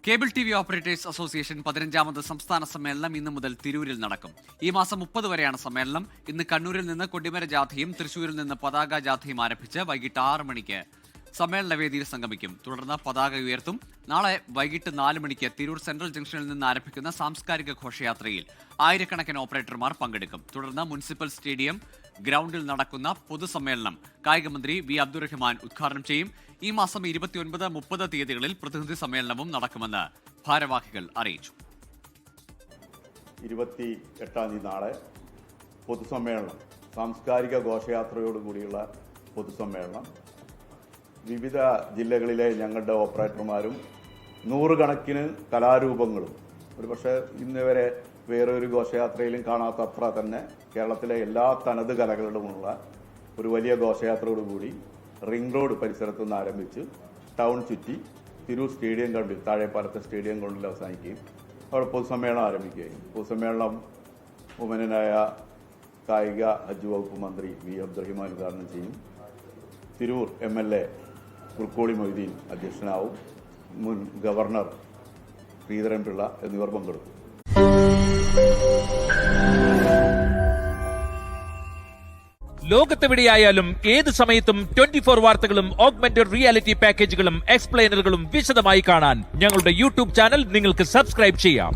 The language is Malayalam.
Cable T V operators association 15ാമത് സംസ്ഥാന സമ്മേളനം ഇന്നു മുതൽ തിരൂരിൽ നടക്കും. ഈ മാസം 30 വരെയാണ് സമ്മേളനം. ഇന്ന് കണ്ണൂരിൽ നിന്ന് കൊടിമര ജാഥയും തൃശൂരിൽ നിന്ന് പതാക ജാഥയും ആരംഭിച്ച് വൈകിട്ട് 6 മണിക്ക് സമ്മേളന വേദിയിൽ സംഗമിക്കും. തുടർന്ന് പതാക ഉയർത്തും. നാളെ വൈകിട്ട് 4 മണിക്ക് തിരൂർ സെൻട്രൽ ജംഗ്ഷനിൽ നിന്ന് ആരംഭിക്കുന്ന സാംസ്കാരിക ഘോഷയാത്രയിൽ ആയിരക്കണക്കിന് ഓപ്പറേറ്റർമാർ പങ്കെടുക്കും. തുടർന്ന് മുനിസിപ്പൽ സ്റ്റേഡിയം ഗ്രൗണ്ടിൽ നടക്കുന്ന പൊതുസമ്മേളനം കായികമന്ത്രി വി അബ്ദുറഹ്മാൻ ഉദ്ഘാടനം ചെയ്യും. ഈ മാസം 29, 30 തീയതികളിൽ പ്രതിനിധി സമ്മേളനവും നടക്കുമെന്ന് ഭാരവാഹികൾ അറിയിച്ചു. 28-ാം തീയതി നാളെ പൊതുസമ്മേളനം, സാംസ്കാരിക ഘോഷയാത്രയോടുകൂടിയുള്ള പൊതുസമ്മേളനം. വിവിധ ജില്ലകളിലെ ഞങ്ങളുടെ ഓപ്പറേറ്റർമാരും നൂറുകണക്കിന് കലാരൂപങ്ങളും ഒരുപക്ഷെ ഇന്ന് വരെ വേറൊരു ഘോഷയാത്രയിലും കാണാത്തത്ര തന്നെ കേരളത്തിലെ എല്ലാ തനത് കലകളുമുള്ള ഒരു വലിയ ഘോഷയാത്രയോടുകൂടി റിംഗ് റോഡ് പരിസരത്തു നിന്ന് ആരംഭിച്ച് ടൗൺ ചുറ്റി തിരൂർ സ്റ്റേഡിയം ഗ്രൗണ്ടിൽ, താഴെപ്പാലത്തെ സ്റ്റേഡിയം ഗ്രൗണ്ടിൽ അവസാനിക്കുകയും അവിടെ പൊതുസമ്മേളനം ആരംഭിക്കുകയും പൊതുസമ്മേളനം ബഹുമാന്യനായ കായിക ഹജ്ജ് വകുപ്പ് മന്ത്രി വി അബ്ദുറഹ്മാൻ ഉദ്ഘാടനം ചെയ്യും. തിരൂർ MLA കുർക്കോളി മൊയ്തീൻ അധ്യക്ഷനാവും. മുൻ ഗവർണർ ശ്രീധരൻപിള്ള എന്നിവർ പങ്കെടുക്കും. ലോകത്തെവിടെയായാലും ഏത് സമയത്തും 24 വാർത്തകളും ഓഗ്മെന്റഡ് റിയാലിറ്റി പാക്കേജുകളും എക്സ്പ്ലെയിനറുകളും വിശദമായി കാണാൻ ഞങ്ങളുടെ യൂട്യൂബ് ചാനൽ നിങ്ങൾക്ക് സബ്സ്ക്രൈബ് ചെയ്യാം.